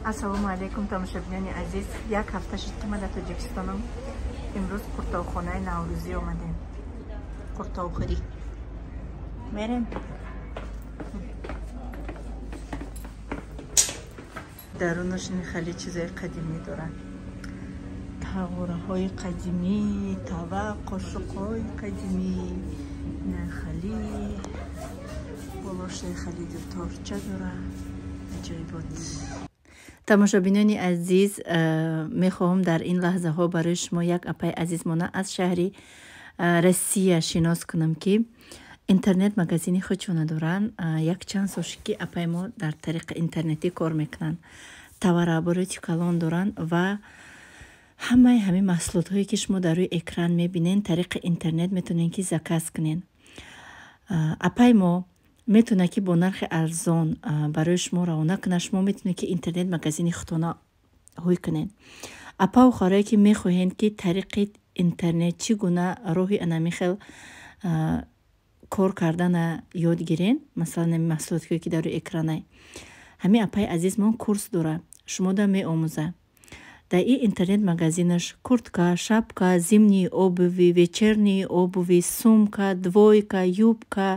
ассалому алайкум тамошобинони азиз. Як ҳафта шуд ки ман дар Тоҷикистонам. имрӯз қуртовхонаи наврӯзӣ омадем. Қуртовхӯрӣ мерем. дарунаш хеле чизои қадимӣ дорад. тағораҳои қадимӣ, тава, қошуқҳои қадимӣ, нахали, болошаи хеле дурторча дорад. аҷоибот. тамошобинони азиз, мехоҳам дар ин лаҳзаҳо барои шумо як апай азизмона аз шаҳри Россия шинос кунам ки интернет магазини худшона доранд. як чанд сош ки апай мо дар тариқи интернетӣ кор мекунанд. товарообороти калон доранд ва ҳамаи маҳсулотҳое ки шумо дар рӯи экран мебинед тариқи интернет метавонед ки заказ кунед. апай мо метавонад ки бо нархи арзон барои шумо равона кунад. шумо метавонед ки интернет магазини худтона ҳуй кунед. апау хорае ки мехоҳед ки тариқи интернет чӣ гуна роҳи анамихел кор кардана ёд гирен. масалан маҳсулотҳое ки дар рӯи экранай. ҳамин апай азизмон курс дорад. шумо да меомӯзад. дар ин интернет магазинаш куртка, шапка, зимнии обуви, вечернии обуви, сумка, двойка, юбка,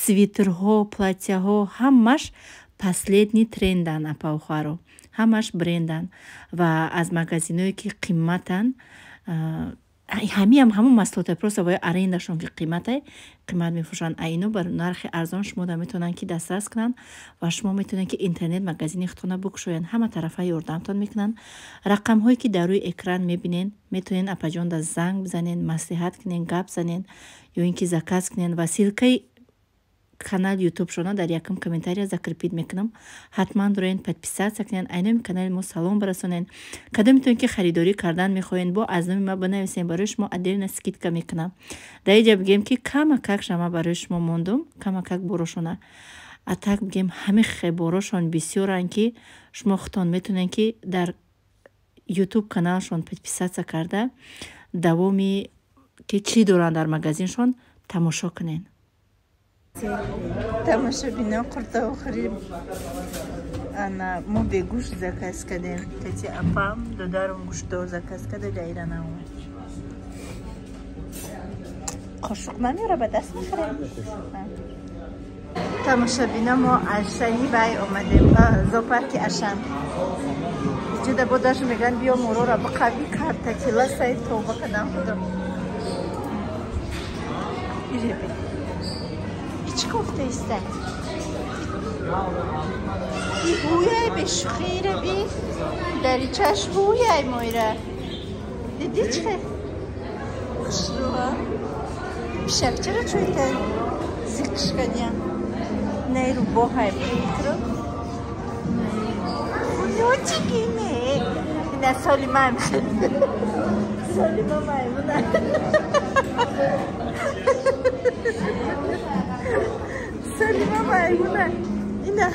свитерҳо, платьяҳо ҳамаш последний трендан апаухаро. ҳамаш брендан ва аз магазиное ки қиматан. ҳамун маҳсулота просто бояд арендашон ки қимат мефурӯшанд. айно бар нархи арзон шумо да метавонанд ки дастрас кунанд ва шумо метавонед ки интернет магазини худтона букушоянд. ҳама тарафа ёрдамтон мекунанд. рақамҳое ки дар рӯи экран мебинед метавонед апаҷон да занг бизанед, маслиҳат кунед, гап занед ё ин ки заказ кунед ва силкаи канал ютуб шона дар якум комментария закрепид мекунам. ҳатман доред подписатсия кунед. айноми канали мо салом барасонед. кадомитон ки харидорӣ кардан мехоҳед бо аз номи ма бинависед. барои шумо отдельно скидка мекунам. дар инҷа бигем ки камакак шама барои шумо мондум. камакак борошона а так бигем ҳамихе борошон бисёранд ки шумо худтон метавонед ки дар ютуб каналшон подписатсия карда давоми ки чӣ доранд дар магазиншон тамошо кунед. тамошобино қуртовхӯрӣ ана мо бегӯшт заказ кардем. тати апам додарум гӯштдор заказ карда ҷайра наомад. қошуқ намеёра ба даст мехӯрем. тамошобино мо ашани вай омадем. зоопарки ашан ҷуда бодааш меган биё морора биқавӣ кард такила сай тоба кадам худам иреби چی گفته ایسته؟ ای بویای به شخیره بی داری چشم بویای مویره دیدی چه؟ شروع پیشک چرا چویته؟ زیکش کنیم نه رو با های بریکرو نو چی گیمه؟ نه سالی من سالی من مایمونه Salima maymuna. İna.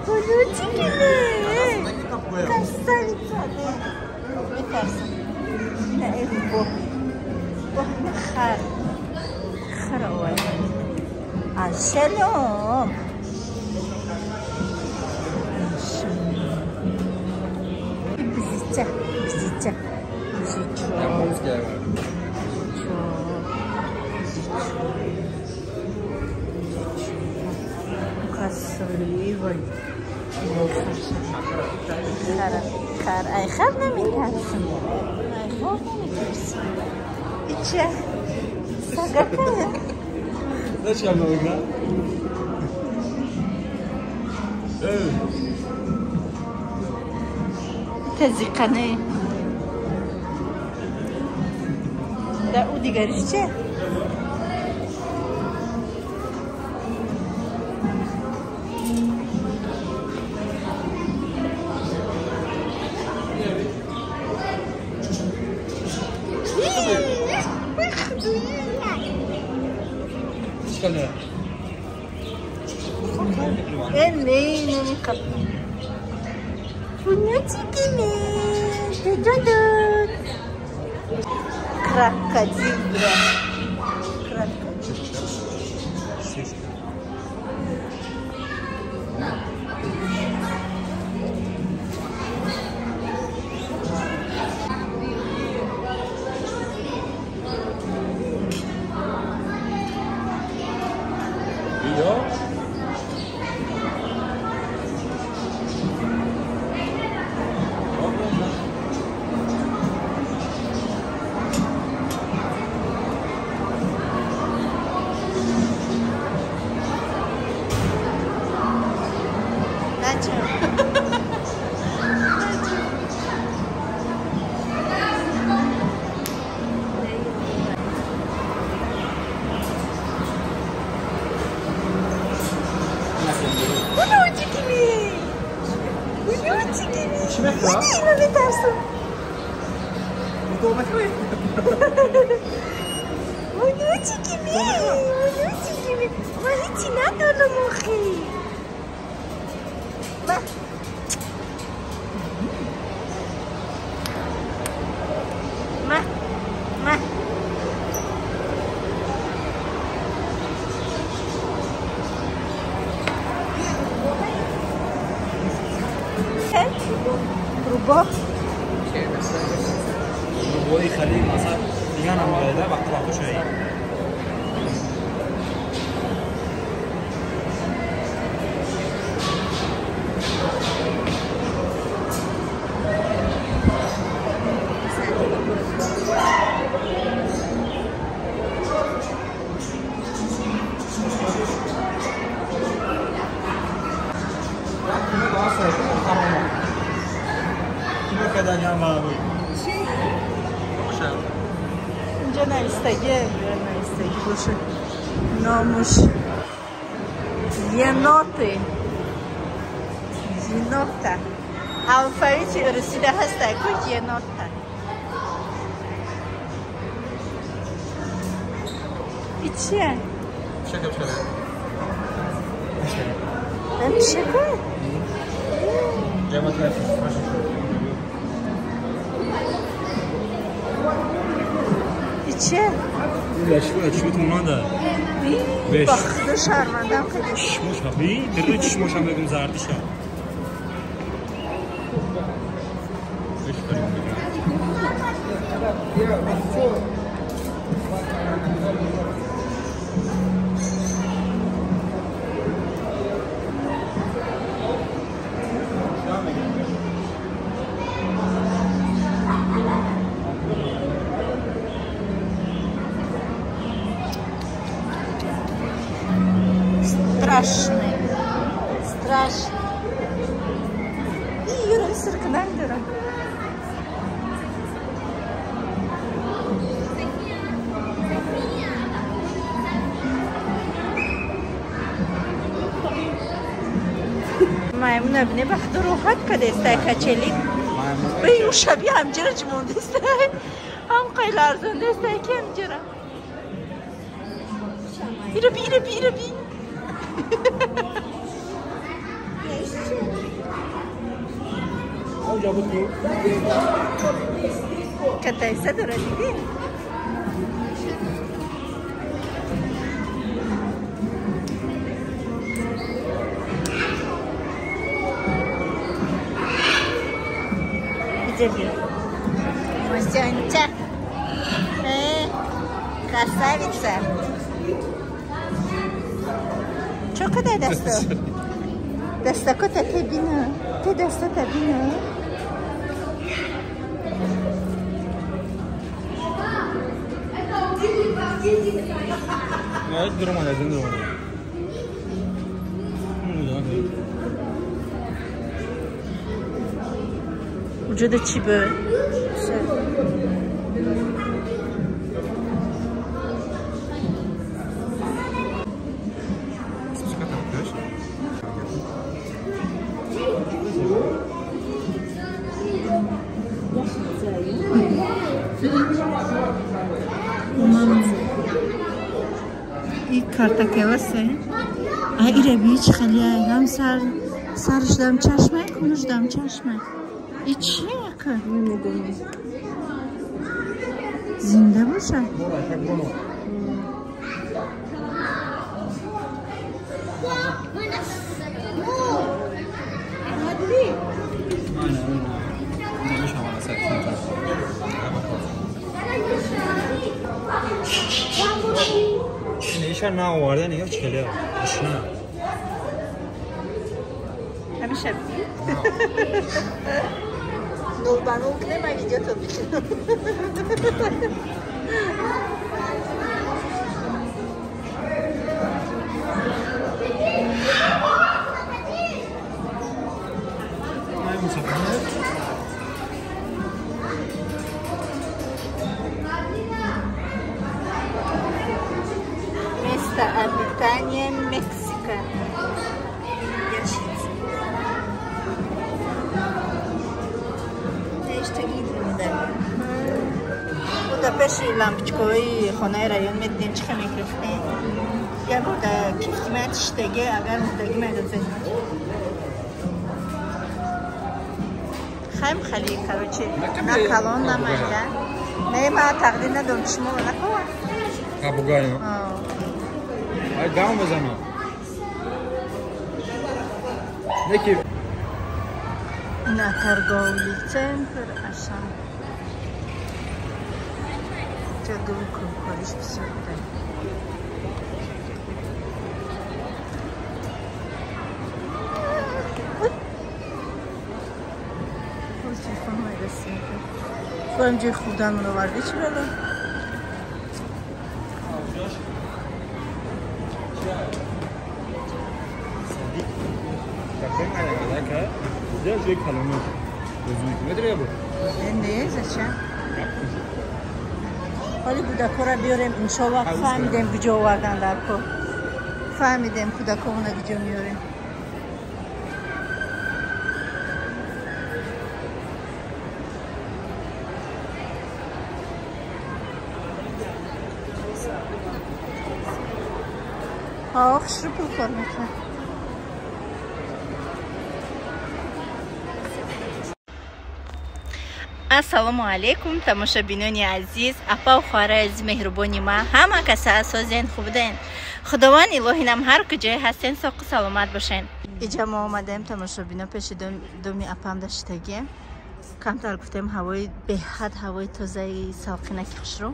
Kuluçi kine. Kastan içade. Bitersin. İna evi bu. Bu ne khar. Khar oğay. Selam. Bizice. Bizice. Bizice. Kar ay khar nemitarsin. Ay khar nemitarsin. İçe. Sagakaya. Ne çalıyorsun lan? Tezikane. Da o digariş çe? Nemi kapı. Punya cikini. Dudut. Krakadibra. Krakadibra. چی میخواد؟ اینو میترسم. دومه که اونو چی kimi ما هیچی ندارم آخی ما روبا روبایی خیلی مثلا دیگه نمایده وقت شایی اینجا نایستگی باشه ناموش یه نوته alfabeti رسیده هسته که یه نوته این چیه؟ شکر شکر؟ جمعت چیه؟ چشمو تونانده باخته شرمندم خیلی چشموش هم درده چشموش هم بگم زردی شد بش بریم Страшно. İyi yürü sırkından yürü. Maymun abine baktı rahat kadeste kaçelik. Ve o şabi amcara cimon deste. Ham qaylarzın deste ki amcara. Biri. Kataysa dura didi. Güzel. Мосянча. Красавица. Что когда даст? Даста кота тебина. Ты даста тебина. Evet durma lazım durma. Ucu da çibi. این کارتکواسه. ایره بیچ خیلیه هم سرش دم چشمه کنش دم چشمه. این چیه که؟ نمیدونم. زنده باشه. نیشان نه آورده نگاه چکلیه اشنا همیشه نولبانو کنه من ویدیو تو بکنم Место обитания Мексика. Ящица. پیش لامپچکوی خانه رایون میدیم چه میگرفتیم یه بوده کیفتی میتشتگه اگر مدگی میدازه خیلی خیلی کروچی نه کلان نه منگه نه ما تقدیم ندارم شما نکن ها بگایم ای دام بزنم نکی نه ترگاولی центр اشان جدو کاریش بسیار بوده خواهیم جای خودم رو ورده چی بلا؟ جای کلمه میدونی بود نه زشن حالی کودکا رو بیاریم انشالله فهمیدیم کجا آوردن در کو فهمیدیم کودکا اونو کجا میاریم آخ شروع کار میکنه السلام علیکم تماشابینان عزیز اپا و خواره از مهربانی ما همه کسا اسازین خوب دین خداوند الهی نم هر کجای هستین ساق سلامت باشین اینجا ما آمدیم تماشابینا پیش دومی اپام داشتگی کمتر گفتیم هوای به حد هوای تازه ساقینه که خوش رو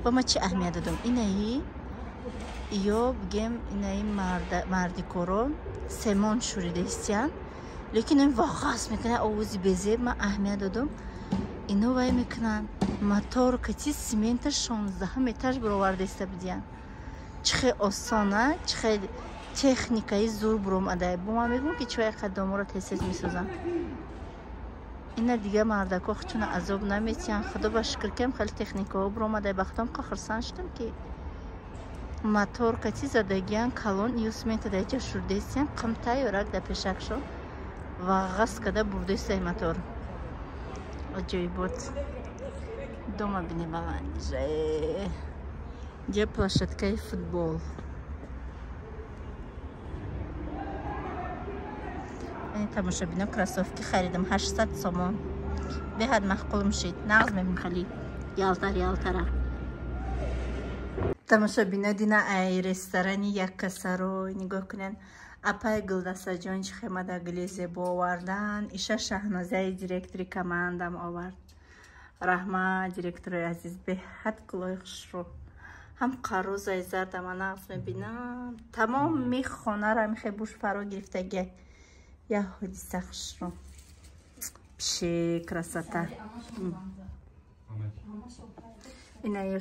با ما چی اهمیت دادم اینایی یا بگیم اینایی مردی کارو سیمان شوریده استیان لیکن این واقعا میکنه آوزی بزیر من اهمیت دادم اینو وای میکنن موتور کتی سیمنت 16 مترش برآورده است بدیان چه آسانه چه تکنیکای زور برآمده با ما میگم که چه قدم رو تسیز میسازن اینا دیگه مردکا خودشون عذاب نمیتین خدا با شکر کم خیلی تکنیکا برآمده بختم که خرسان شدم که موتور کتی زدگیان کلون یو سیمنت دیگه شورده استیان قمتا یورک در پیشک شو و غص کده برده است موتور عجیبات дома بینیم اینجا площадка فوتبال این تماشابینا کراسوفکی خریدم 800 سومون به حد معقول میشید نغز میبین خیلی یالتره تماشابینا دینا ای رستورانی یک کسا رو نگاه کنن اپای گلدسته جان چه خیمه گلی زیبا آوردن ایشا شهنازه دیرکتوری کماندم آورد رحمه دیرکتور عزیز به حد کلای خوش رو هم قروز ای زرد من نقص میبینم تمام میخونه را میخواه بوش فرا گرفته گه یه حدیثه خوش رو بشه کرسته اینه